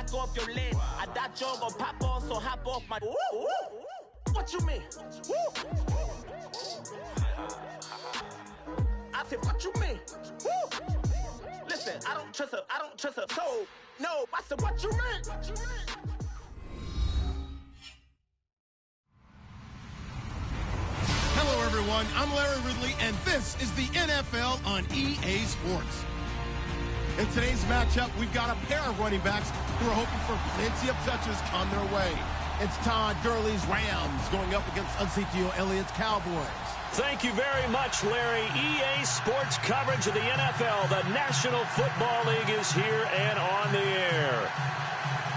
knock off your lid. I thought you gon' pop on, so hop off my. Woo! What you mean? Woo! I said, what you mean? Woo! Listen, I don't trust her. So, no, I said, what you mean? Hello, everyone. I'm Larry Ridley, and this is the NFL on EA Sports. In today's matchup, we've got a pair of running backs who are hoping for plenty of touches come their way. It's Todd Gurley's Rams going up against Ezekiel Elliott's Cowboys. Thank you very much, Larry. EA Sports coverage of the NFL. The National Football League is here and on the air.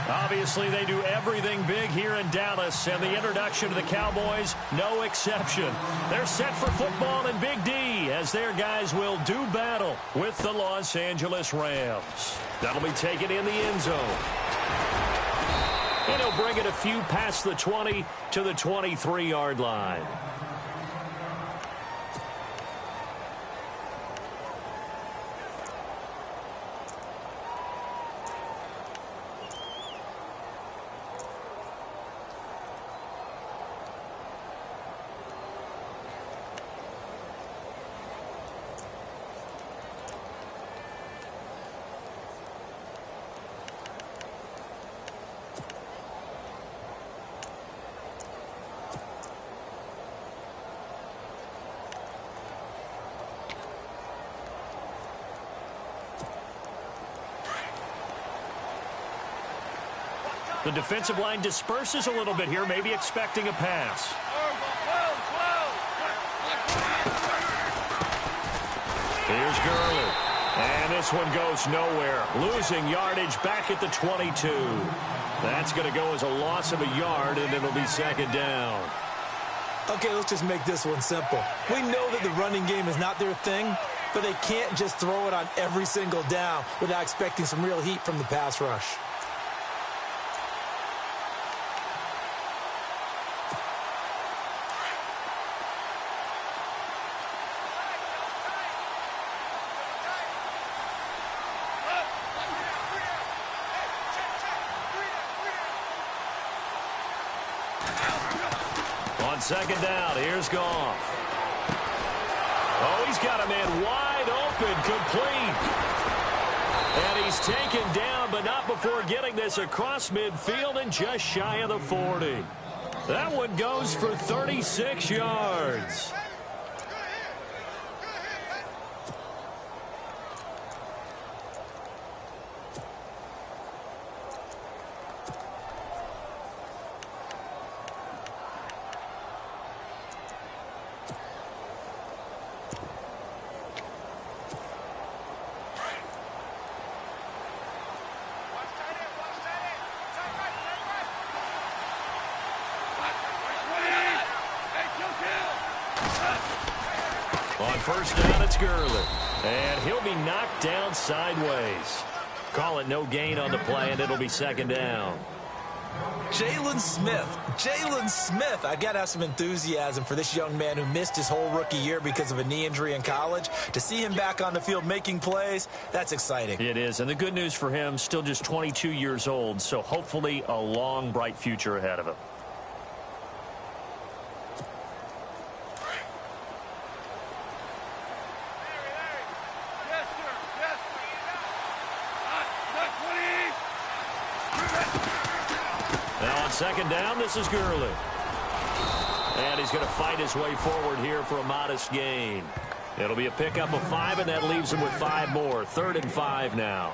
Obviously, they do everything big here in Dallas, and the introduction to the Cowboys, no exception. They're set for football in Big D, as their guys will do battle with the Los Angeles Rams. That'll be taken in the end zone. And he'll bring it a few past the 20 to the 23-yard line. The defensive line disperses a little bit here, maybe expecting a pass. Here's Gurley. And this one goes nowhere. Losing yardage back at the 22. That's going to go as a loss of a yard, and it'll be second down. Okay, let's just make this one simple. We know that the running game is not their thing, but they can't just throw it on every single down without expecting some real heat from the pass rush. Second down, here's Goff. Oh, he's got a man wide open, complete. And he's taken down, but not before getting this across midfield and just shy of the 40. That one goes for 36 yards. On first down, it's Gurley. And he'll be knocked down sideways. Call it no gain on the play, and it'll be second down. Jalen Smith. I've got to have some enthusiasm for this young man who missed his whole rookie year because of a knee injury in college. To see him back on the field making plays, that's exciting. It is, and the good news for him, still just 22 years old, so hopefully a long, bright future ahead of him. Second down, this is Gurley. And he's going to fight his way forward here for a modest gain. It'll be a pickup of 5, and that leaves him with 5 more. 3rd and 5 now.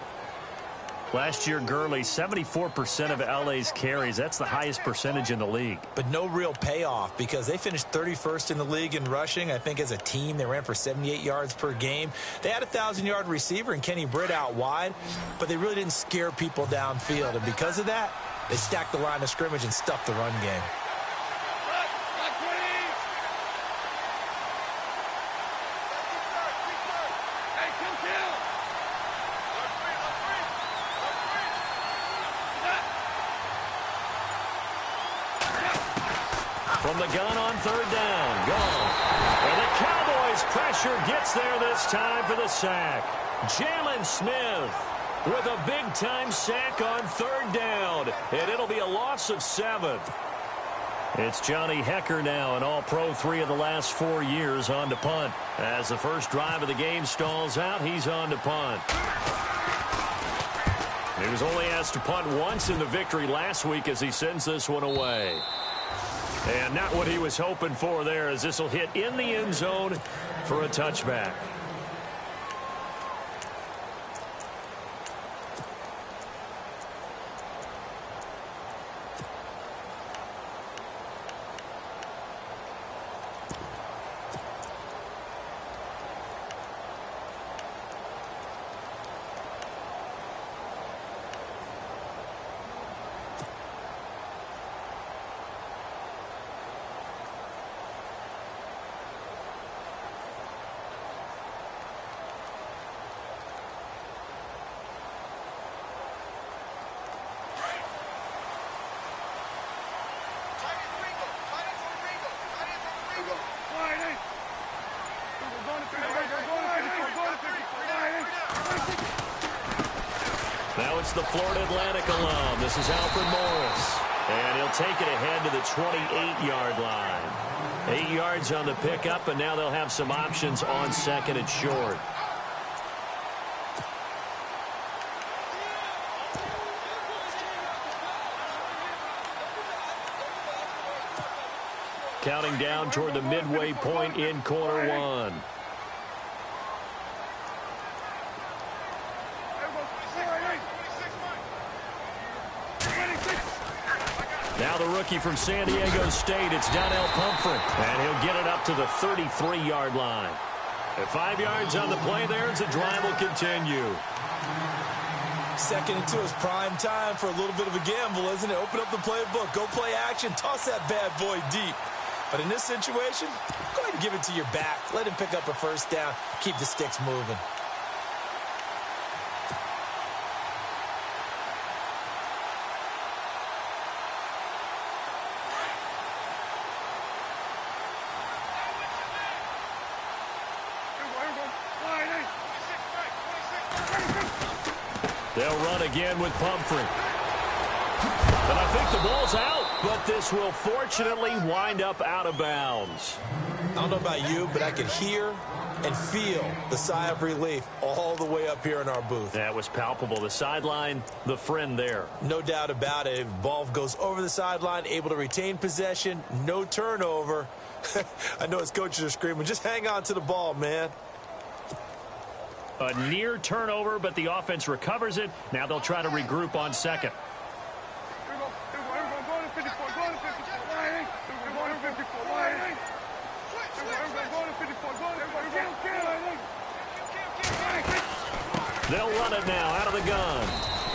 Last year, Gurley, 74% of LA's carries. That's the highest percentage in the league. But no real payoff because they finished 31st in the league in rushing. I think as a team, they ran for 78 yards per game. They had a 1,000-yard receiver and Kenny Britt out wide, but they really didn't scare people downfield. And because of that, they stacked the line of scrimmage and stuffed the run game. From the gun on 3rd down. Goff. And the Cowboys' pressure gets there this time for the sack. Jalen Smith. with a big-time sack on 3rd down, and it'll be a loss of 7. It's Johnny Hecker now, an all-pro 3 of the last 4 years, on to punt. As the first drive of the game stalls out, he's on to punt. He was only asked to punt once in the victory last week as he sends this one away. And not what he was hoping for there, as this will hit in the end zone for a touchback. Now it's the Florida Atlantic alum. This is Alfred Morris. And he'll take it ahead to the 28-yard line. 8 yards on the pickup, and now they'll have some options on 2nd and short. Counting down toward the midway point in quarter 1. Now the rookie from San Diego State, it's Donnell Pumphrey, and he'll get it up to the 33-yard line. At 5 yards on the play there, as the drive will continue. 2nd and 2 is prime time for a little bit of a gamble, isn't it? Open up the playbook, go play action, toss that bad boy deep. But in this situation, go ahead and give it to your back. Let him pick up a 1st down, keep the sticks moving. They'll run again with Pumphrey. And I think the ball's out, but this will fortunately wind up out of bounds. I don't know about you, but I could hear and feel the sigh of relief all the way up here in our booth. That was palpable. The sideline, the friend there. No doubt about it. Ball goes over the sideline, able to retain possession, no turnover. I know his coaches are screaming, just hang on to the ball, man. A near turnover, but the offense recovers it. Now they'll try to regroup on 2nd. They'll run it now out of the gun.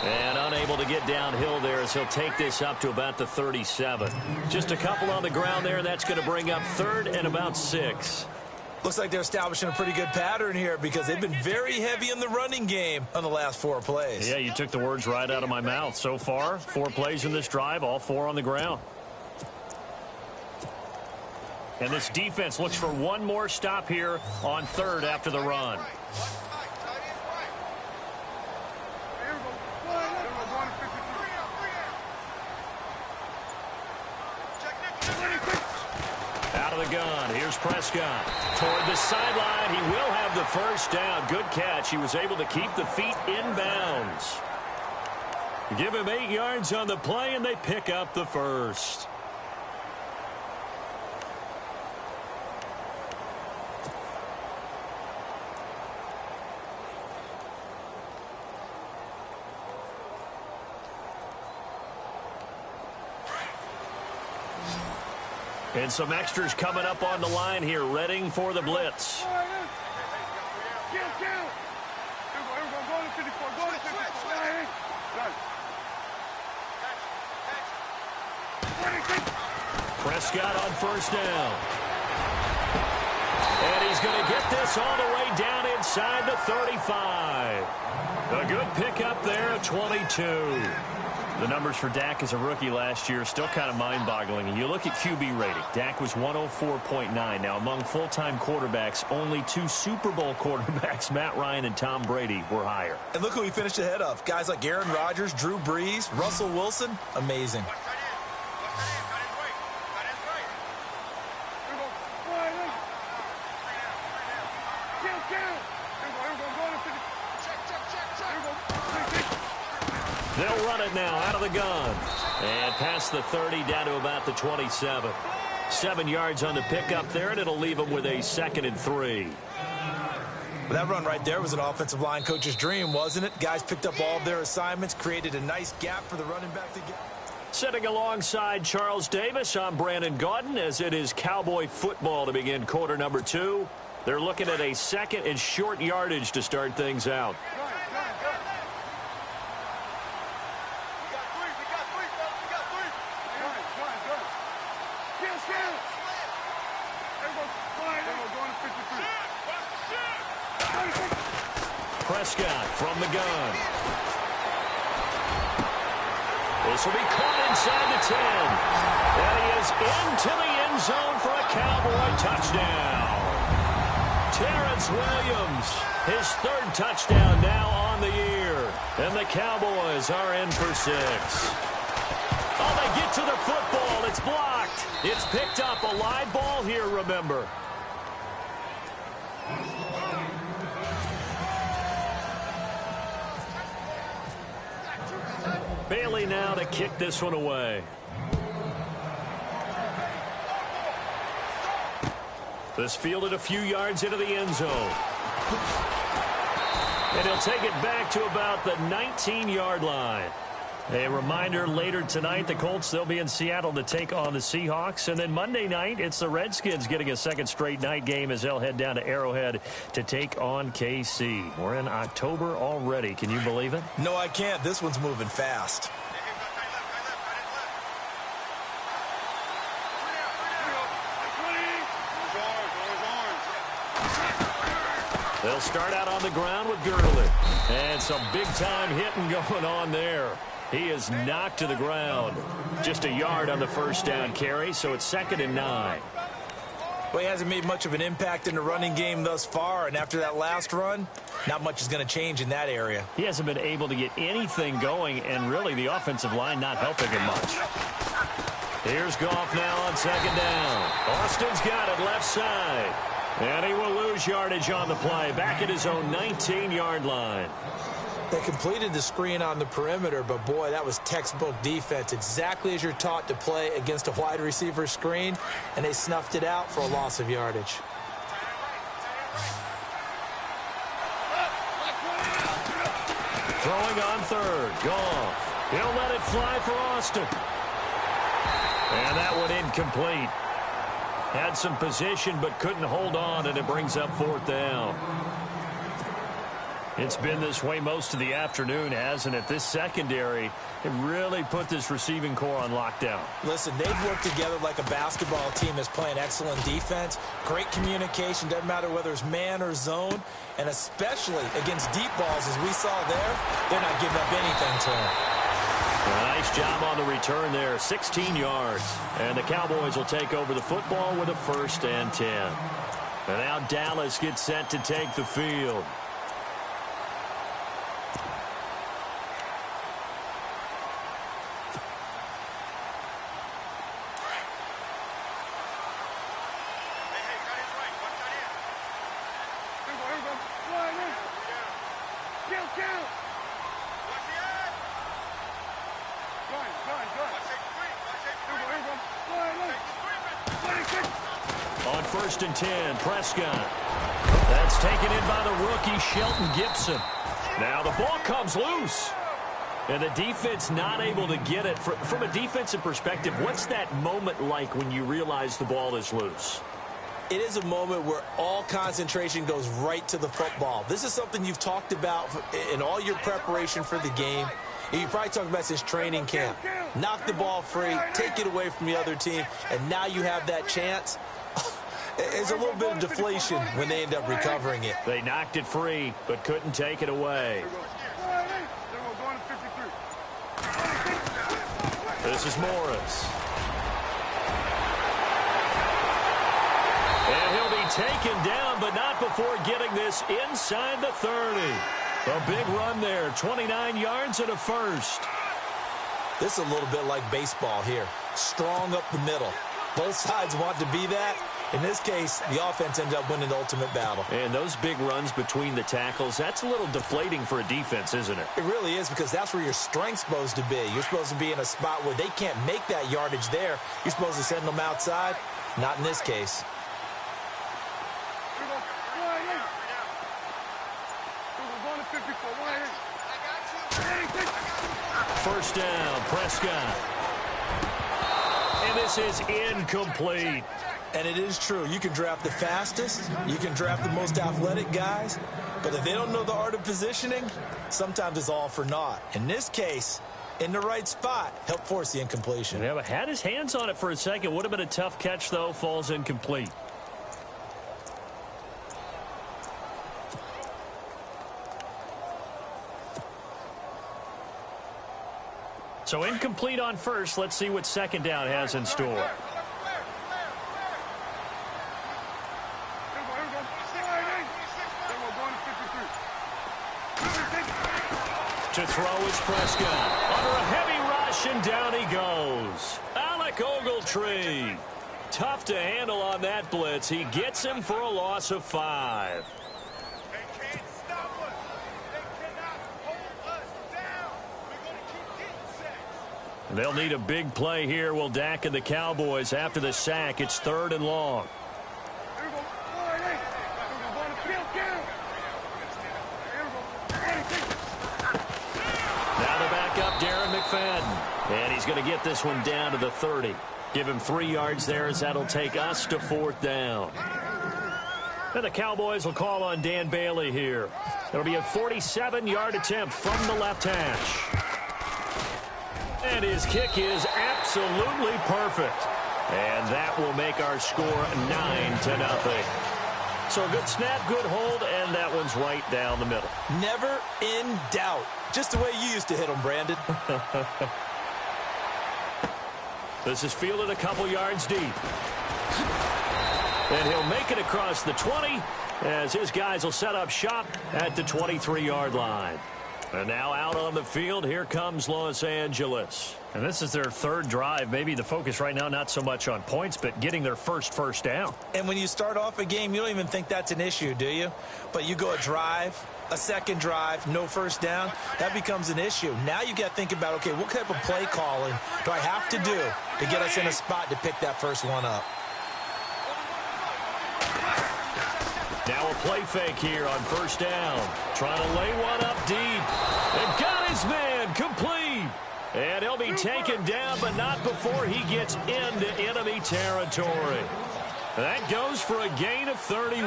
And unable to get downhill there as he'll take this up to about the 37. Just a couple on the ground there. That's going to bring up 3rd and about 6. Looks like they're establishing a pretty good pattern here because they've been very heavy in the running game on the last 4 plays. Yeah, you took the words right out of my mouth. So far, 4 plays in this drive, all 4 on the ground. And this defense looks for one more stop here on 3rd after the run. Out of the gun. Here's Prescott. Toward the sideline. He will have the 1st down. Good catch. He was able to keep the feet in bounds. Give him 8 yards on the play, and they pick up the 1st. And some extras coming up on the line here, readying for the blitz. Prescott on 1st down. And he's going to get this all the way down inside the 35. A good pickup there, 22. The numbers for Dak as a rookie last year are still kind of mind-boggling. And you look at QB rating. Dak was 104.9. Now, among full-time quarterbacks, only 2 Super Bowl quarterbacks, Matt Ryan and Tom Brady, were higher. And look who he finished ahead of. Guys like Aaron Rodgers, Drew Brees, Russell Wilson. Amazing. They'll run it now out of the gun. And past the 30 down to about the 27. 7 yards on the pickup there, and it'll leave them with a 2nd and 3. Well, that run right there was an offensive line coach's dream, wasn't it? Guys picked up all of their assignments, created a nice gap for the running back to get. Sitting alongside Charles Davis, I'm Brandon Gaudin, as it is Cowboy football to begin quarter number 2. They're looking at a 2nd and short yardage to start things out. Prescott from the gun. This will be caught inside the 10. And he is into the end zone for a Cowboy touchdown. Terrence Williams, his 3rd touchdown now on the year. And the Cowboys are in for 6. Oh, they get to the football. It's blocked. It's picked up. A live ball here, remember. Bailey now to kick this one away. This fielded a few yards into the end zone. And he'll take it back to about the 19-yard line. A reminder, later tonight, the Colts, they'll be in Seattle to take on the Seahawks. And then Monday night, it's the Redskins getting a 2nd straight night game as they'll head down to Arrowhead to take on KC. We're in October already. Can you believe it? No, I can't. This one's moving fast. They'll start out on the ground with Gurley. And some big-time hitting going on there. He is knocked to the ground. Just a yard on the 1st down carry, so it's 2nd and 9. Well, he hasn't made much of an impact in the running game thus far, and after that last run, not much is going to change in that area. He hasn't been able to get anything going, and really the offensive line not helping him much. Here's Goff now on 2nd down. Austin's got it left side. And he will lose yardage on the play, back at his own 19-yard line. They completed the screen on the perimeter, but boy, that was textbook defense. Exactly as you're taught to play against a wide receiver screen, and they snuffed it out for a loss of yardage. Throwing on 3rd, Goff. He'll let it fly for Austin. And that one incomplete. Had some position but couldn't hold on, and it brings up 4th down. It's been this way most of the afternoon, hasn't it? This secondary, it really put this receiving core on lockdown. Listen, they've worked together like a basketball team that's playing excellent defense. Great communication, doesn't matter whether it's man or zone. And especially against deep balls, as we saw there, they're not giving up anything to them. Nice job on the return there, 16 yards. And the Cowboys will take over the football with a 1st and 10. And now Dallas gets set to take the field. On 1st and 10, Prescott. That's taken in by the rookie, Shelton Gibson. Now the ball comes loose. And the defense not able to get it. From a defensive perspective, what's that moment like when you realize the ball is loose? It is a moment where all concentration goes right to the football. This is something you've talked about in all your preparation for the game. You probably talked about since training camp. Knock the ball free, take it away from the other team, and now you have that chance. It's a little bit of deflation when they end up recovering it. They knocked it free, but couldn't take it away. This is Morris. And he'll be taken down, but not before getting this inside the 30. A big run there, 29 yards and a first. This is a little bit like baseball here. Strong up the middle. Both sides want to be that. In this case, the offense ended up winning the ultimate battle. And those big runs between the tackles, that's a little deflating for a defense, isn't it? It really is, because that's where your strength's supposed to be. You're supposed to be in a spot where they can't make that yardage there. You're supposed to send them outside. Not in this case. First down, Prescott. And this is incomplete. And it is true. You can draft the fastest. You can draft the most athletic guys. But if they don't know the art of positioning, sometimes it's all for naught. In this case, in the right spot, helped force the incompletion. Yeah, but had his hands on it for a second. Would have been a tough catch, though. Falls incomplete. So incomplete on first. Let's see what second down has in store. To throw is Prescott. Under a heavy rush, and down he goes. Alec Ogletree. Tough to handle on that blitz. He gets him for a loss of 5. They'll need a big play here. Will Dak and the Cowboys after the sack. It's 3rd and long. Now the backup, Darren McFadden. And he's going to get this one down to the 30. Give him 3 yards there, as that'll take us to 4th down. And the Cowboys will call on Dan Bailey here. It'll be a 47-yard attempt from the left hash. And his kick is absolutely perfect. And that will make our score 9-0. So a good snap, good hold, and that one's right down the middle. Never in doubt. Just the way you used to hit them, Brandon. This is fielded a couple yards deep. And he'll make it across the 20 as his guys will set up shop at the 23-yard line. And now out on the field, here comes Los Angeles. And this is their 3rd drive. Maybe the focus right now not so much on points, but getting their first down. And when you start off a game, you don't even think that's an issue, do you? But you go a drive, a second drive, no first down, that becomes an issue. Now you got to think about, okay, what type of play calling do I have to do to get us in a spot to pick that first one up? Now a play fake here on 1st down. Trying to lay one up deep. And got his man complete. And he'll be taken down, but not before he gets into enemy territory. That goes for a gain of 31.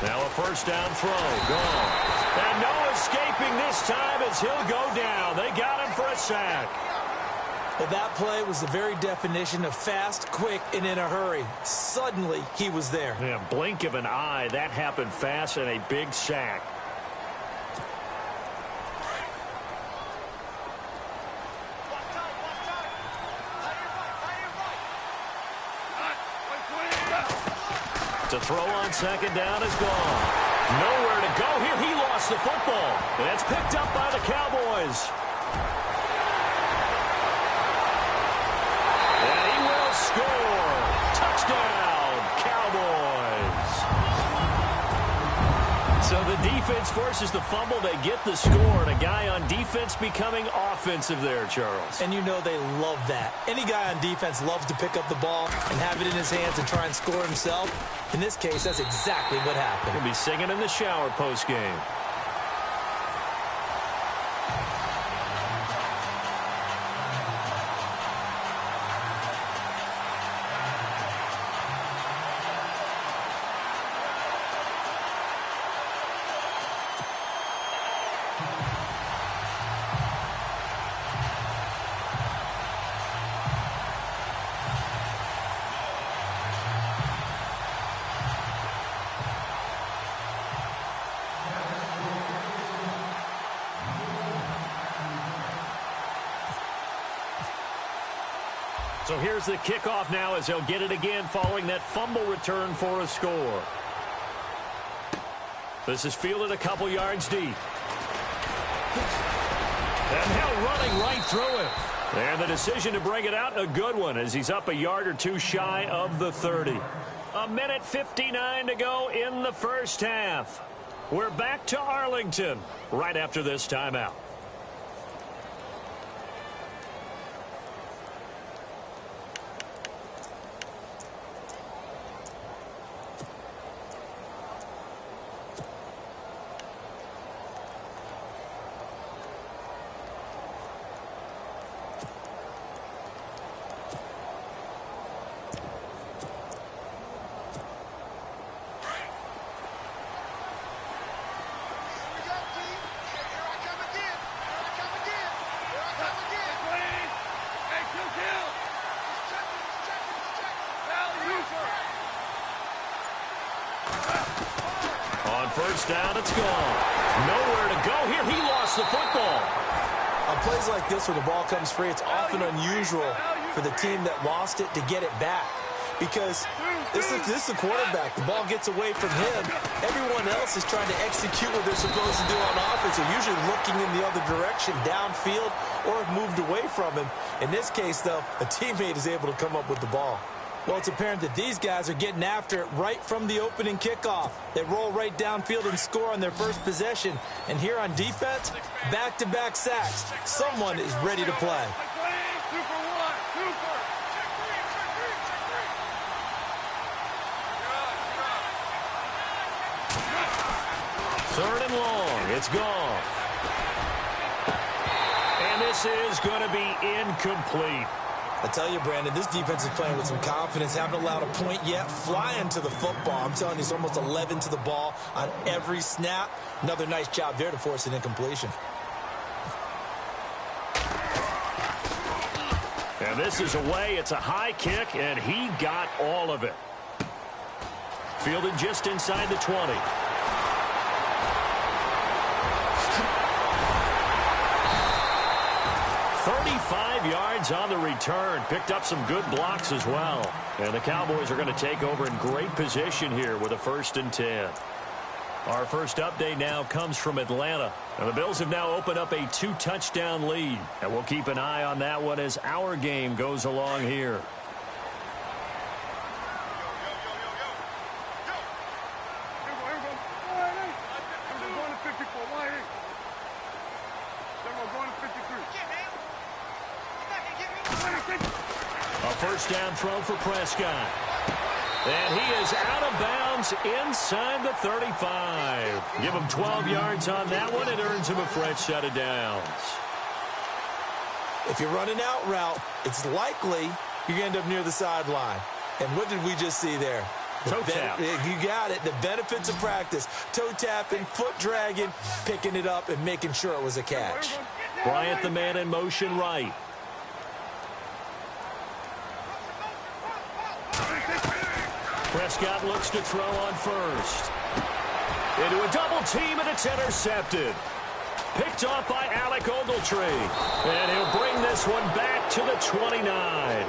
Now a 1st down throw. Gone. And no escaping this time as he'll go down. They got him for a sack. Well, that play was the very definition of fast, quick, and in a hurry. Suddenly, he was there. Yeah, blink of an eye. That happened fast and a big sack. To throw on 2nd down is gone. Nowhere to go here. He lost the football. And it's picked up by the Cowboys. Score! Touchdown, Cowboys! So the defense forces the fumble. They get the score, and a guy on defense becoming offensive there, Charles. And you know they love that. Any guy on defense loves to pick up the ball and have it in his hands and try and score himself. In this case, that's exactly what happened. He'll be singing in the shower post-game. So here's the kickoff now as they'll get it again following that fumble return for a score. This is fielded a couple yards deep. And now running right through it. And the decision to bring it out, a good one, as he's up a yard or two shy of the 30. A minute 59 to go in the first half. We're back to Arlington right after this timeout. First down, it's gone. Nowhere to go here. He lost the football. On plays like this where the ball comes free, it's often unusual for the team that lost it to get it back. Because this is the quarterback. The ball gets away from him. Everyone else is trying to execute what they're supposed to do on offense. They're usually looking in the other direction, downfield, or have moved away from him. In this case, though, a teammate is able to come up with the ball. Well, it's apparent that these guys are getting after it right from the opening kickoff. They roll right downfield and score on their first possession. And here on defense, back-to-back sacks. Someone is ready to play. Third and long. It's gone. And this is going to be incomplete. I tell you, Brandon, this defense is playing with some confidence. Haven't allowed a point yet. Flying to the football. I'm telling you, it's almost 11 to the ball on every snap. Another nice job there to force an incompletion. And this is away. It's a high kick, and he got all of it. Fielded just inside the 20. 35 yards on the return. Picked up some good blocks as well. And the Cowboys are going to take over in great position here with a 1st and 10. Our first update now comes from Atlanta. And the Bills have now opened up a 2-touchdown lead. And we'll keep an eye on that one as our game goes along here. A first down throw for Prescott. And he is out of bounds inside the 35. Give him 12 yards on that one. It earns him a fresh set of downs. If you're running out route, it's likely you're going to end up near the sideline. And what did we just see there? Toe tap. You got it. The benefits of practice. Toe tapping, foot dragging, picking it up, and making sure it was a catch. Bryant, the man in motion right. Prescott looks to throw on first. Into a double team, and it's intercepted. Picked off by Alec Ogletree. And he'll bring this one back to the 29.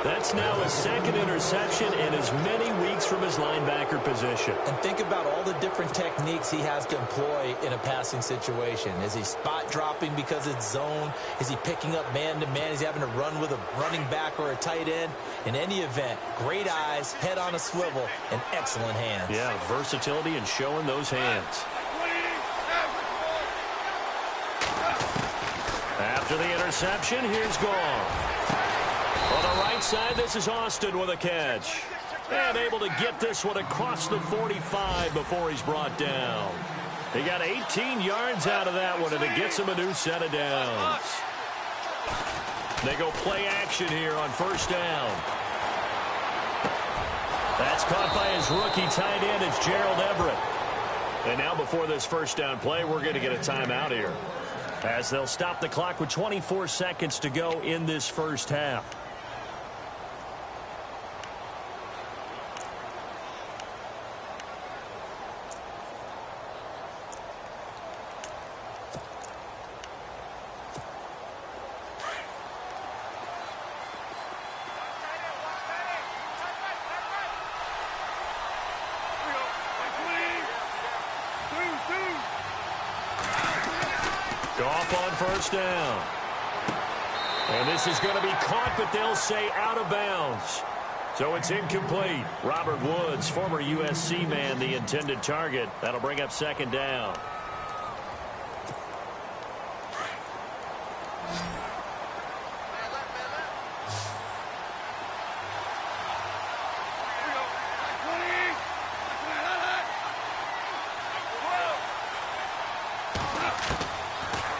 That's now his second interception in as many weeks from his linebacker position. And think about all the different techniques he has to employ in a passing situation. Is he spot dropping because it's zone? Is he picking up man-to-man? Is he having to run with a running back or a tight end? In any event, great eyes, head on a swivel, and excellent hands. Yeah, versatility and showing those hands. After the interception, here's Goff. On the right side, this is Austin with a catch. And able to get this one across the 45 before he's brought down. He got 18 yards out of that one, and it gets him a new set of downs. They go play action here on first down. That's caught by his rookie tight end. It's Gerald Everett. And now before this first down play, we're going to get a timeout here, as they'll stop the clock with 24 seconds to go in this first half. Goff on first down. And this is going to be caught, but they'll say out of bounds. So it's incomplete. Robert Woods, former USC man, the intended target. That'll bring up second down.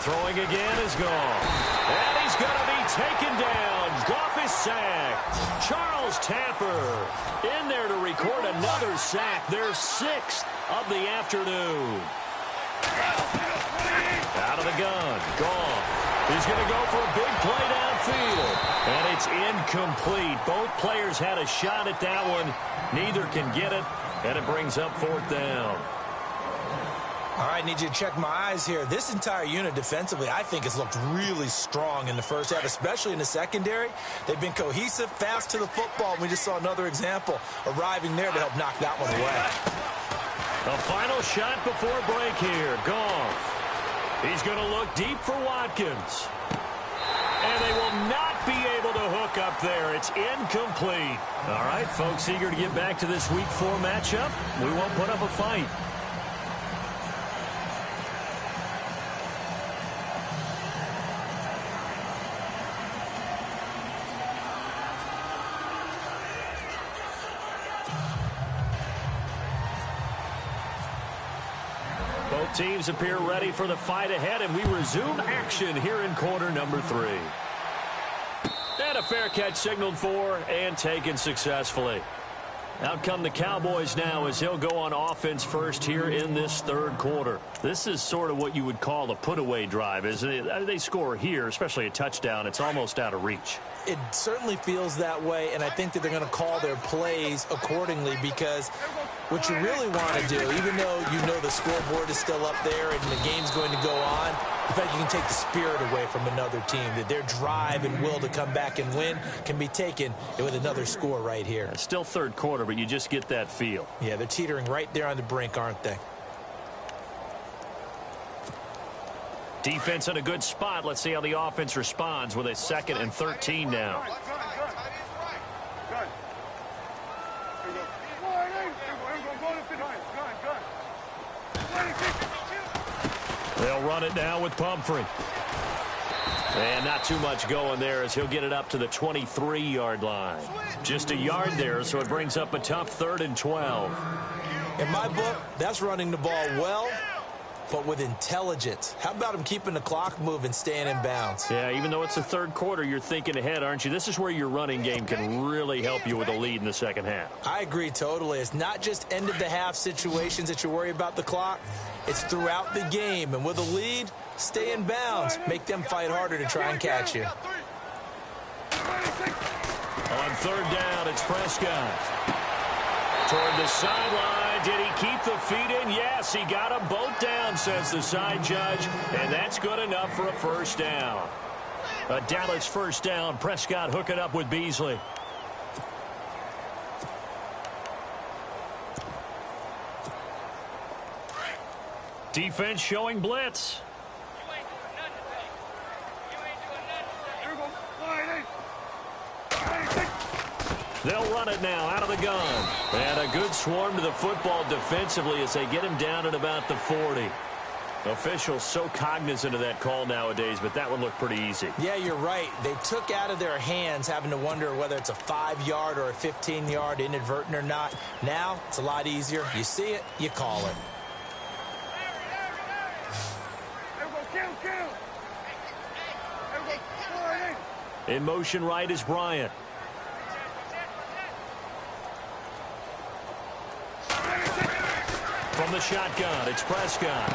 Throwing again is gone. And he's going to be taken down. Goff is sacked. Charles Tapper in there to record another sack. Their 6th of the afternoon. Out of the gun. Goff. He's going to go for a big play downfield. And it's incomplete. Both players had a shot at that one. Neither can get it. And it brings up 4th down. All right, need you to check my eyes here. This entire unit defensively, I think, has looked really strong in the first half, especially in the secondary. They've been cohesive, fast to the football. We just saw another example arriving there to help knock that one away. The final shot before break here. Goff. He's going to look deep for Watkins. And they will not be able to hook up there. It's incomplete. All right, folks, eager to get back to this Week 4 matchup. We won't put up a fight. Both teams appear ready for the fight ahead, and we resume action here in quarter number 3. And a fair catch signaled for and taken successfully. Out come the Cowboys now as he'll go on offense first here in this 3rd quarter. This is sort of what you would call a put-away drive, isn't it? They score here, especially a touchdown. It's almost out of reach. It certainly feels that way, and I think that they're going to call their plays accordingly because what you really want to do, even though you know the scoreboard is still up there and the game's going to go on, in fact, you can take the spirit away from another team, that their drive and will to come back and win can be taken with another score right here. It's still 3rd quarter, but you just get that feel. Yeah, they're teetering right there on the brink, aren't they? Defense in a good spot. Let's see how the offense responds with a 2nd and 13 now. They'll run it now with Pumphrey. And not too much going there as he'll get it up to the 23-yard line. Just a yard there, so it brings up a tough 3rd and 12. In my book, that's running the ball well, but with intelligence. How about him keeping the clock moving, staying in bounds? Yeah, even though it's the 3rd quarter, you're thinking ahead, aren't you? This is where your running game can really help you with a lead in the 2nd half. I agree totally. It's not just end-of-the-half situations that you worry about the clock. It's throughout the game. And with a lead, stay in bounds. Make them fight harder to try and catch you. On 3rd down, it's Prescott. Toward the sideline. Did he keep the feet in? Yes, he got them both down, says the side judge. And that's good enough for a 1st down. A Dallas 1st down. Prescott hooking up with Beasley. Defense showing blitz. They'll run it now out of the gun. And a good swarm to the football defensively as they get him down at about the 40. Officials so cognizant of that call nowadays, but that one looked pretty easy. Yeah, you're right. They took out of their hands having to wonder whether it's a 5-yard or a 15-yard inadvertent or not. Now, it's a lot easier. You see it, you call it. In motion right is Bryant. From the shotgun, it's Prescott.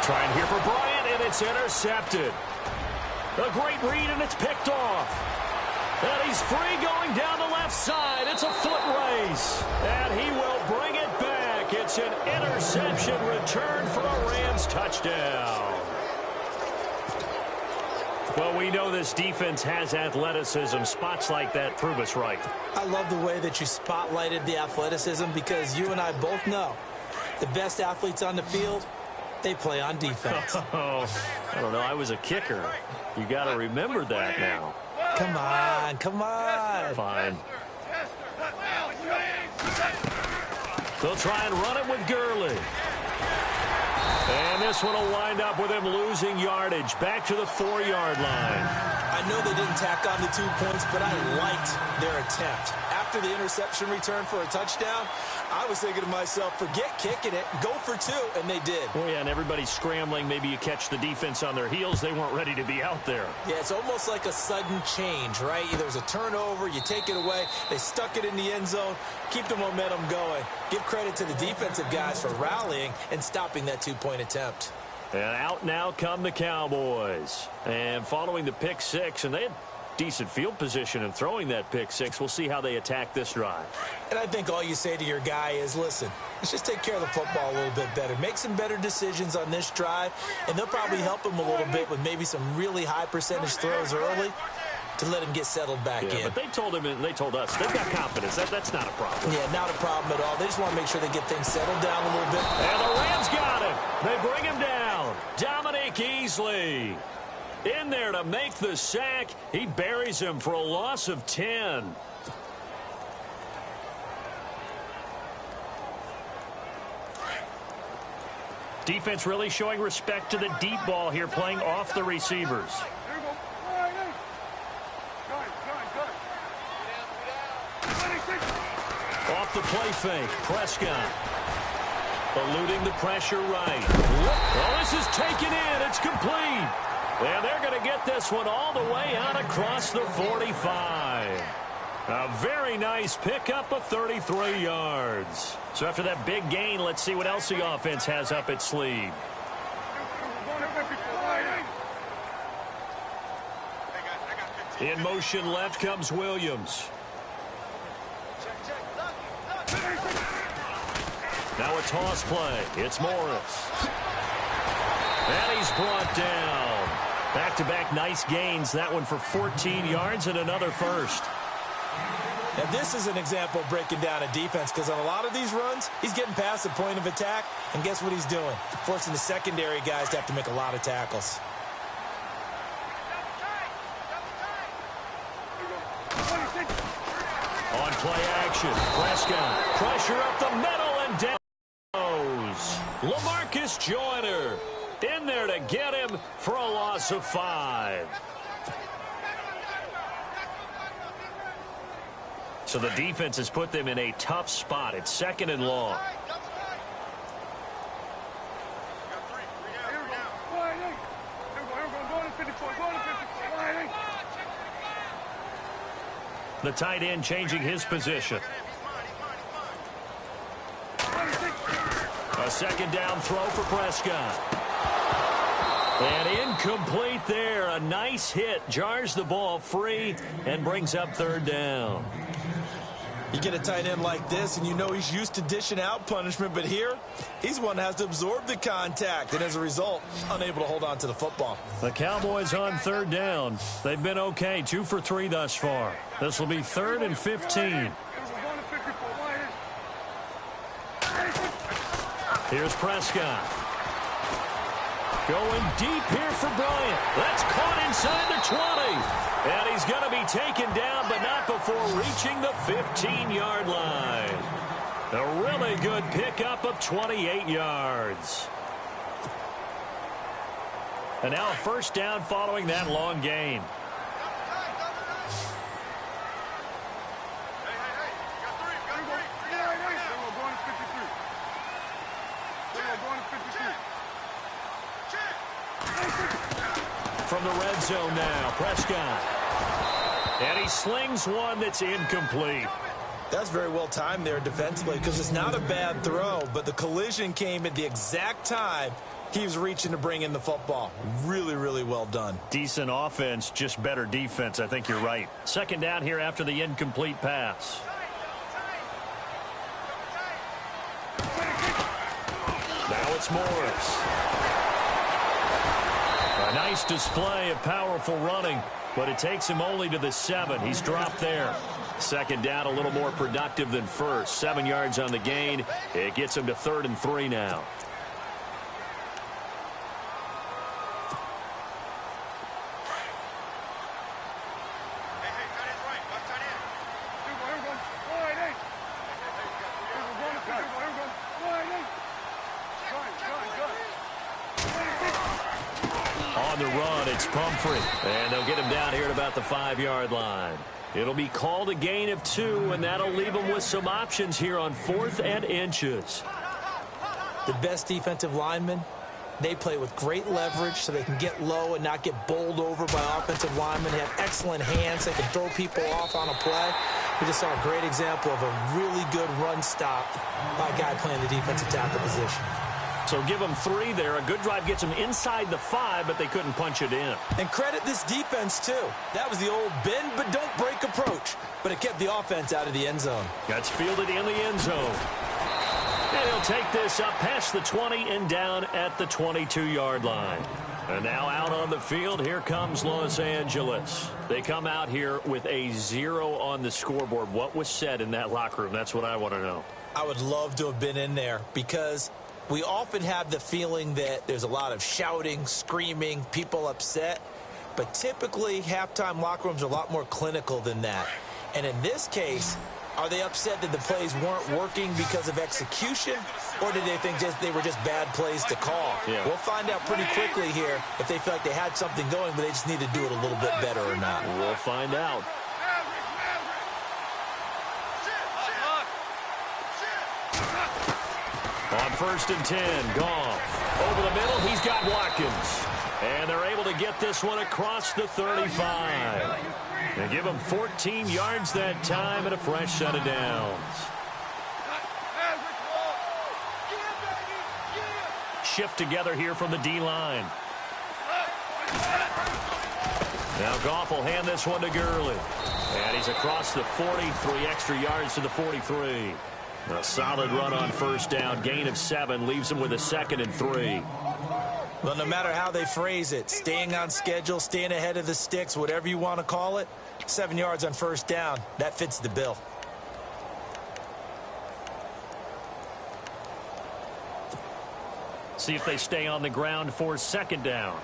Trying here for Bryant, and it's intercepted. A great read, and it's picked off. And he's free going down the left side. It's a foot race. And he will bring it back. It's an interception return for a Rams touchdown. Well, we know this defense has athleticism. Spots like that prove us right. I love the way that you spotlighted the athleticism because you and I both know the best athletes on the field They play on defense. Oh, I don't know. I was a kicker. You got to remember that now. Come on, come on. Fine. They'll try and run it with Gurley. And this one will wind up with him losing yardage back to the 4-yard line. I know they didn't tack on the 2 points, but I liked their attempt. After the interception return for a touchdown, I was thinking to myself, forget kicking it, go for 2, and they did. Oh, yeah, and everybody's scrambling. Maybe you catch the defense on their heels. They weren't ready to be out there. Yeah, it's almost like a sudden change, right? There's a turnover, you take it away, they stuck it in the end zone, keep the momentum going. Give credit to the defensive guys for rallying and stopping that 2-point attempt. And out now come the Cowboys. And following the pick 6, and they had decent field position in throwing that pick 6. We'll see how they attack this drive. And I think all you say to your guy is, listen, let's just take care of the football a little bit better. Make some better decisions on this drive, and they'll probably help him a little bit with maybe some really high percentage throws early to let him get settled back in. But they told him and they told us they've got confidence. That's not a problem. Yeah, not a problem at all. They just want to make sure they get things settled down a little bit. And the Rams got him. They bring him down. Dominique Easley in there to make the sack. He buries him for a loss of 10. Defense really showing respect to the deep ball here, playing off the receivers. Off the play fake, Prescott. Eluding the pressure right. Oh, this is taken in. It's complete. And they're going to get this one all the way out across the 45. A very nice pickup of 33 yards. So after that big gain, let's see what else the offense has up its sleeve. In motion left comes Williams. Now a toss play. It's Morris. And he's brought down. Back-to-back nice gains. That one for 14 yards and another first. Now this is an example of breaking down a defense, because on a lot of these runs, he's getting past the point of attack, and guess what he's doing? Forcing the secondary guys to have to make a lot of tackles. On play action, Prescott. Pressure up the middle and down goes LaMarcus Joyner in there to get him for a loss of 5. So the defense has put them in a tough spot. It's 2nd and long. The tight end changing his position. A 2nd down throw for Prescott. And incomplete there. A nice hit. Jars the ball free and brings up 3rd down. You get a tight end like this, and you know he's used to dishing out punishment, but here, he's one that has to absorb the contact, and as a result, unable to hold on to the football. The Cowboys on 3rd down. They've been okay, 2 for 3 thus far. This will be 3rd and 15. Here's Prescott. Going deep here for Bryant. That's caught inside the 20. And he's going to be taken down, but not before reaching the 15-yard line. A really good pickup of 28 yards. And now a 1st down following that long gain. From the red zone now, Prescott. And he slings one that's incomplete. That's very well timed there defensively, because it's not a bad throw, but the collision came at the exact time he was reaching to bring in the football. Really, really well done. Decent offense, just better defense. I think you're right. 2nd down here after the incomplete pass. Now it's Morris. A nice display of powerful running, but it takes him only to the 7. He's dropped there. 2nd down, a little more productive than 1st. 7 yards on the gain. It gets him to 3rd and 3 now. on the run. It's Pumphrey. And they'll get him down here at about the 5-yard line. It'll be called a gain of 2, and that'll leave them with some options here on 4th and inches. The best defensive linemen, they play with great leverage so they can get low and not get bowled over by offensive linemen. They have excellent hands. They can throw people off on a play. We just saw a great example of a really good run stop by a guy playing the defensive tackle position. So give them 3 there. A good drive gets them inside the 5, but they couldn't punch it in. And credit this defense, too. That was the old bend but don't break approach. But it kept the offense out of the end zone. That's fielded in the end zone. And he'll take this up past the 20 and down at the 22-yard line. And now out on the field, here comes Los Angeles. They come out here with a 0 on the scoreboard. What was said in that locker room? That's what I want to know. I would love to have been in there because we often have the feeling that there's a lot of shouting, screaming, people upset. But typically, halftime locker rooms are a lot more clinical than that. And in this case, are they upset that the plays weren't working because of execution, or did they think they were just bad plays to call? Yeah. We'll find out pretty quickly here if they feel like they had something going, but they just need to do it a little bit better or not. We'll find out. On 1st and 10, Goff. Over the middle, he's got Watkins. And they're able to get this one across the 35. They give him 14 yards that time and a fresh set of downs. Shift together here from the D-line. Now Goff will hand this one to Gurley. And he's across the 40, 3 extra yards to the 43. A solid run on 1st down. Gain of 7 leaves him with a 2nd and 3. Well, no matter how they phrase it, staying on schedule, staying ahead of the sticks, whatever you want to call it, 7 yards on 1st down, that fits the bill. See if they stay on the ground for 2nd down.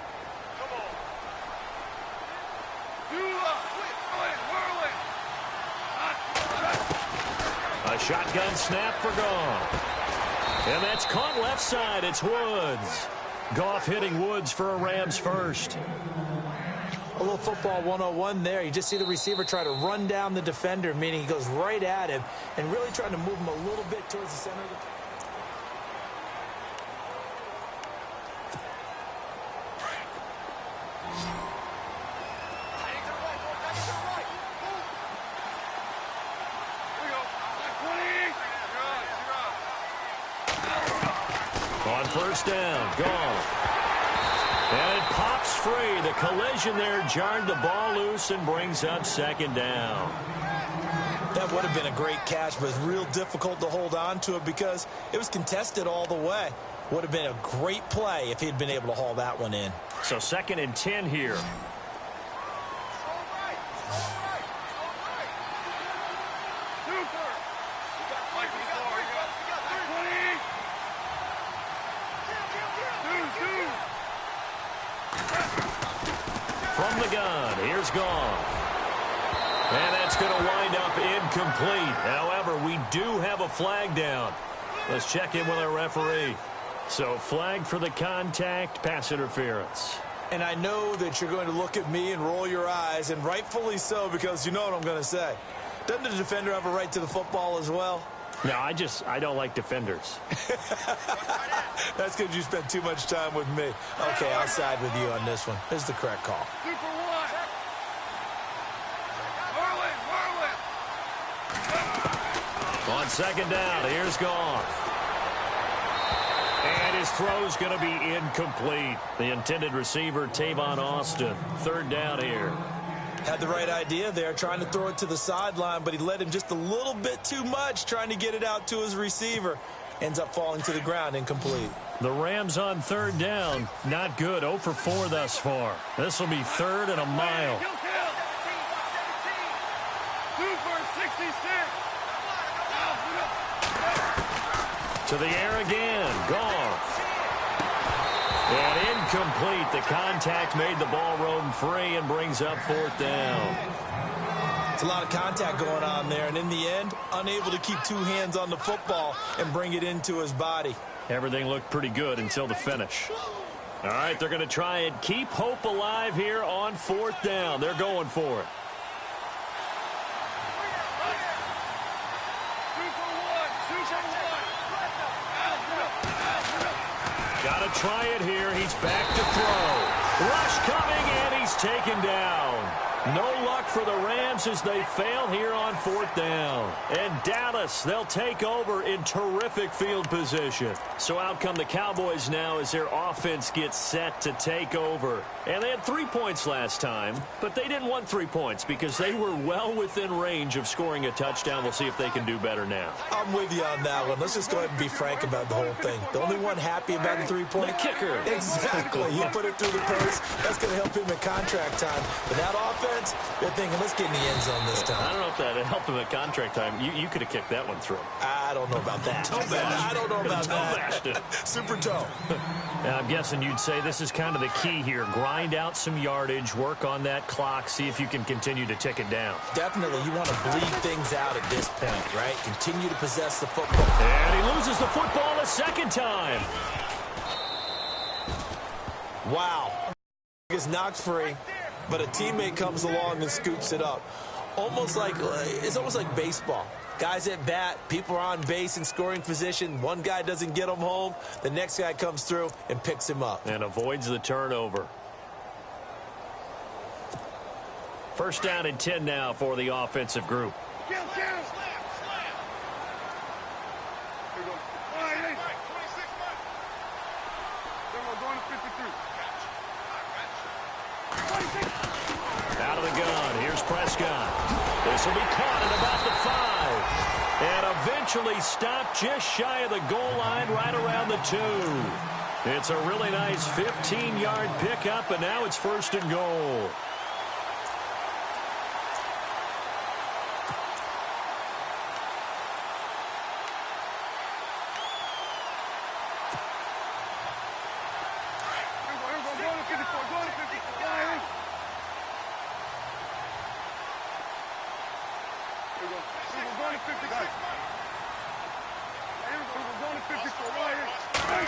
A shotgun snap for Goff. And that's caught left side. It's Woods. Goff hitting Woods for a Rams first. A little football 101 there. You just see the receiver try to run down the defender, meaning he goes right at him and really trying to move him a little bit towards the center of the... On 1st down, Goff. And it pops free. The collision there jarred the ball loose and brings up 2nd down. That would have been a great catch, but it's real difficult to hold on to it because it was contested all the way. Would have been a great play if he'd been able to haul that one in. So 2nd and 10 here. From the gun, here's Goff. And that's going to wind up incomplete. However, we do have a flag down. Let's check in with our referee. So flag for the contact, pass interference. And I know that you're going to look at me and roll your eyes, and rightfully so, because you know what I'm going to say. Doesn't the defender have a right to the football as well? No, I don't like defenders. That's because you spent too much time with me. Okay, I'll side with you on this one. This is the correct call. On 2nd down, here's Goff. And his throw's going to be incomplete. The intended receiver, Tavon Austin. 3rd down here. Had the right idea there, trying to throw it to the sideline, but he led him just a little bit too much, trying to get it out to his receiver. Ends up falling to the ground, incomplete. The Rams on 3rd down. Not good. 0 for 4 thus far. This will be 3rd and a mile. To the air again. Goff. And incomplete. The contact made the ball roam free and brings up 4th down. It's a lot of contact going on there, and in the end, unable to keep 2 hands on the football and bring it into his body. Everything looked pretty good until the finish. All right, they're going to try and keep hope alive here on 4th down. They're going for it. Got to try it here. He's back to throw. Rush coming, and he's taken down. No luck for the Rams as they fail here on 4th down. And Dallas, they'll take over in terrific field position. So out come the Cowboys now as their offense gets set to take over. And they had 3 points last time, but they didn't want 3 points because they were well within range of scoring a touchdown. We'll see if they can do better now. I'm with you on that one. Let's just go ahead and be frank about the whole thing. The only one happy about the 3-point? The kicker. Exactly. He put it through the post. That's going to help him in contract time. But that offense, they're thinking, let's get in the end zone this time. I don't know if that helped him at contract time. You could have kicked that one through. I don't know about that. I don't know about that. Super toe. I'm guessing you'd say this is kind of the key here. Grind out some yardage, work on that clock, see if you can continue to tick it down. Definitely. You want to bleed things out at this point, right? Continue to possess the football. And he loses the football a second time. Wow. Is knocked free, but a teammate comes along and scoops it up. It's almost like baseball. Guys at bat, people are on base in scoring position. One guy doesn't get him home. The next guy comes through and picks him up. And avoids the turnover. 1st down and 10 now for the offensive group. Out of the gun. Here's Prescott. This will be caught at about the 5. And eventually stopped just shy of the goal line right around the 2. It's a really nice 15-yard pickup, and now it's 1st and goal.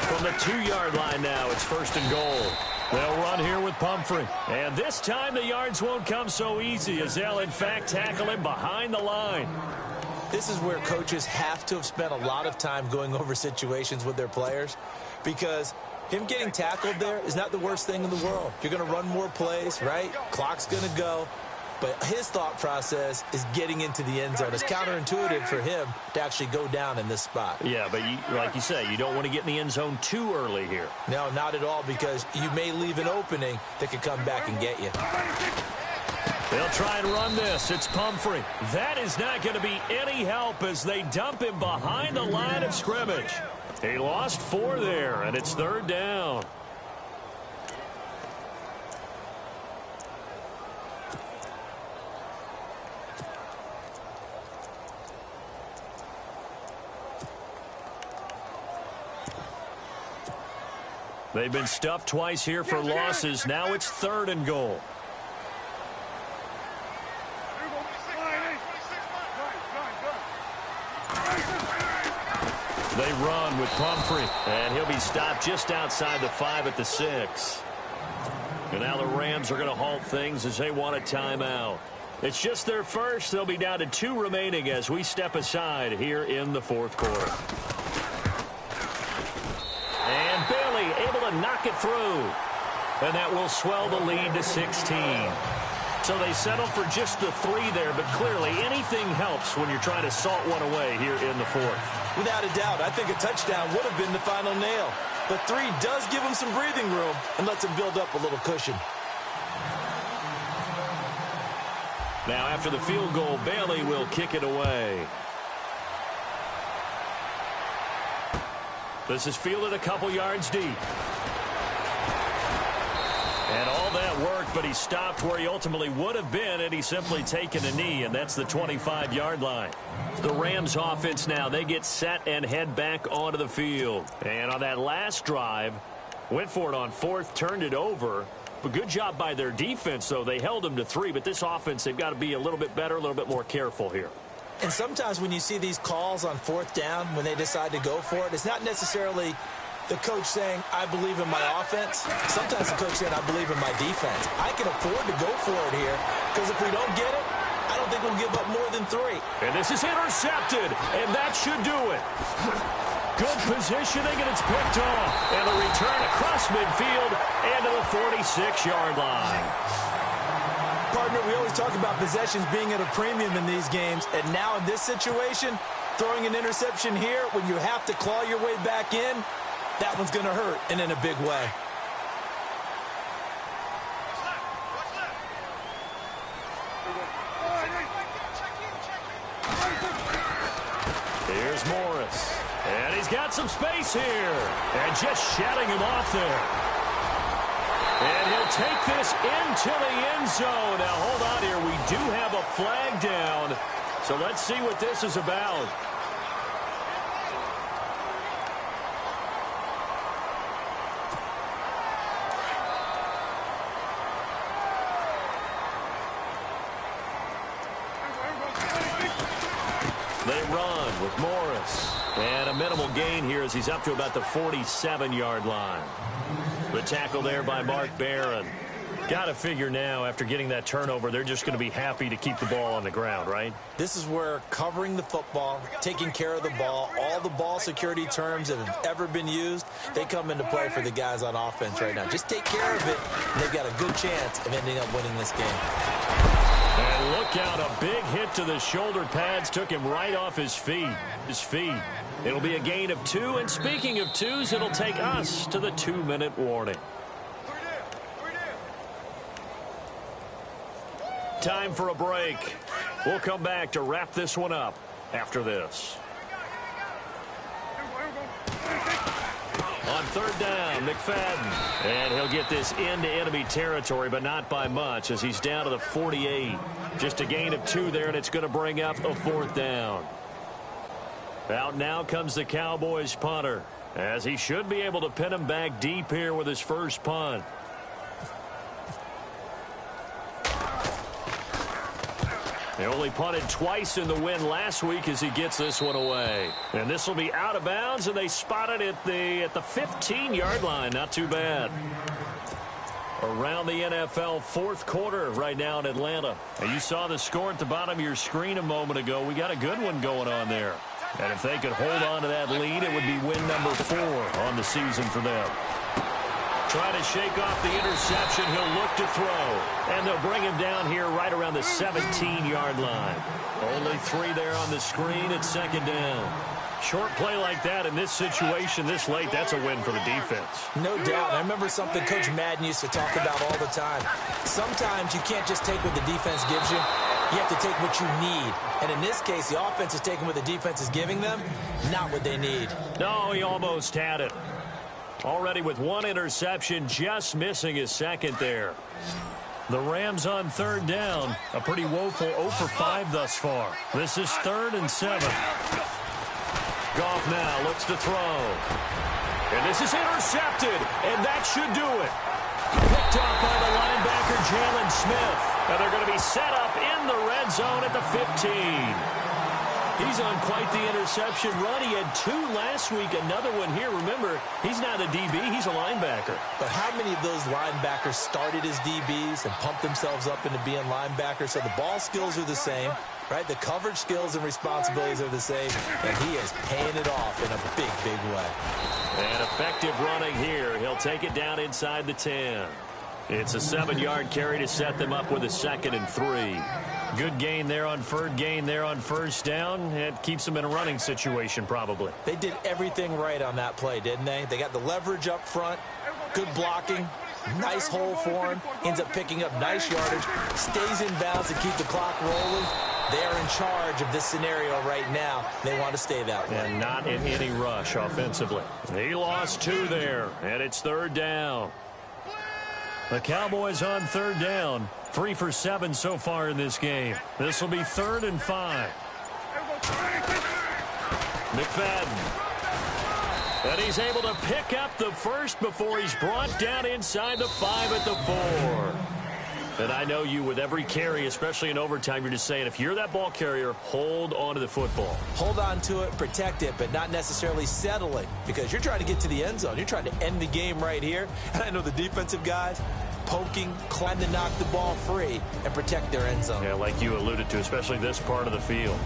From the 2-yard line now, it's 1st and goal. They'll run here with Pumphrey. And this time the yards won't come so easy as they'll, in fact, tackle him behind the line. This is where coaches have to have spent a lot of time going over situations with their players, because him getting tackled there is not the worst thing in the world. You're going to run more plays, right? Clock's going to go. But his thought process is getting into the end zone. It's counterintuitive for him to actually go down in this spot. Yeah, but like you say, you don't want to get in the end zone too early here. No, not at all, because you may leave an opening that could come back and get you. They'll try and run this. It's Pumphrey. That is not going to be any help as they dump him behind the line of scrimmage. He lost 4 there, and it's 3rd down. They've been stuffed twice here for losses. Now it's 3rd and goal. They run with Pumphrey, and he'll be stopped just outside the 5 at the 6. And now the Rams are going to halt things as they want a timeout. It's just their first. They'll be down to 2 remaining as we step aside here in the 4th quarter. And Bailey able to knock it through. And that will swell the lead to 16. So they settle for just the 3 there, but clearly anything helps when you're trying to salt one away here in the 4th. Without a doubt, I think a touchdown would have been the final nail. But 3 does give him some breathing room and lets him build up a little cushion. Now after the field goal, Bailey will kick it away. This is fielded a couple yards deep. And all that worked, but he stopped where he ultimately would have been had he simply taken a knee, and that's the 25-yard line. The Rams offense now, they get set and head back onto the field. And on that last drive, went for it on 4th, turned it over. But good job by their defense, though. They held them to 3, but this offense, they've got to be a little bit better, a little bit more careful here. And sometimes when you see these calls on 4th down, when they decide to go for it, it's not necessarily the coach saying, I believe in my offense. Sometimes the coach saying, I believe in my defense. I can afford to go for it here because if we don't get it, I don't think we'll give up more than 3. And this is intercepted, and that should do it. Good positioning, and it's picked off. And the return across midfield and to the 46-yard line. Partner, we always talk about possessions being at a premium in these games, and now in this situation, throwing an interception here when you have to claw your way back in, that one's going to hurt, and in a big way. Here's Morris. And he's got some space here. And just shutting him off there. And he'll take this into the end zone. Now, hold on here. We do have a flag down. So let's see what this is about. They run with Morris. And a minimal gain here as he's up to about the 47-yard line. The tackle there by Mark Barron. Got to figure now, after getting that turnover, they're just going to be happy to keep the ball on the ground, right? This is where covering the football, taking care of the ball, all the ball security terms that have ever been used, they come into play for the guys on offense right now. Just take care of it, and they've got a good chance of ending up winning this game. And look out, a big hit to the shoulder pads took him right off his feet. It'll be a gain of 2, and speaking of 2s, it'll take us to the 2-minute warning. Time for a break. We'll come back to wrap this one up after this. On third down, McFadden. And he'll get this into enemy territory, but not by much as he's down to the 48. Just a gain of 2 there, and it's going to bring up a 4th down. Out now comes the Cowboys punter, as he should be able to pin him back deep here with his first punt. They only punted twice in the win last week as he gets this one away. And this will be out of bounds, and they spot it at the 15-yard line. Not too bad. Around the NFL fourth quarter right now in Atlanta. And you saw the score at the bottom of your screen a moment ago. We got a good one going on there. And if they could hold on to that lead, it would be win number 4 on the season for them. Trying to shake off the interception. He'll look to throw. And they'll bring him down here right around the 17-yard line. Only 3 there on the screen at second down. Short play like that in this situation this late, that's a win for the defense. No doubt. I remember something Coach Madden used to talk about all the time. Sometimes you can't just take what the defense gives you. You have to take what you need. And in this case, the offense is taking what the defense is giving them, not what they need. No, he almost had it. Already with 1 interception, just missing his second there. The Rams on third down. A pretty woeful 0 for 5 thus far. This is 3rd and 7. Goff now looks to throw. And this is intercepted, and that should do it. Picked off by the linebacker, Jalen Smith. And they're going to be set up in the red zone at the 15. He's on quite the interception run. He had 2 last week, another one here. Remember, he's not a DB, he's a linebacker. But how many of those linebackers started as DBs and pumped themselves up into being linebackers? So the ball skills are the same, right? The coverage skills and responsibilities are the same, and he is paying it off in a big, big way. And effective running here. He'll take it down inside the 10. It's a 7-yard carry to set them up with a 2nd and 3. Good gain there on third, gain there on first down. It keeps them in a running situation probably. They did everything right on that play, didn't they? They got the leverage up front, good blocking, nice hole for him, ends up picking up nice yardage, stays in bounds to keep the clock rolling. They are in charge of this scenario right now. They want to stay that way. And not in any rush offensively. He lost 2 there, and it's 3rd down. The Cowboys on 3rd down. 3 for 7 so far in this game. This will be 3rd and 5. McFadden. And he's able to pick up the first before he's brought down inside the 5 at the 4. And I know you, with every carry, especially in overtime, you're just saying, if you're that ball carrier, hold on to the football. Hold on to it, protect it, but not necessarily settling, because you're trying to get to the end zone. You're trying to end the game right here. And I know the defensive guys poking, trying to knock the ball free and protect their end zone. Yeah, like you alluded to, especially this part of the field.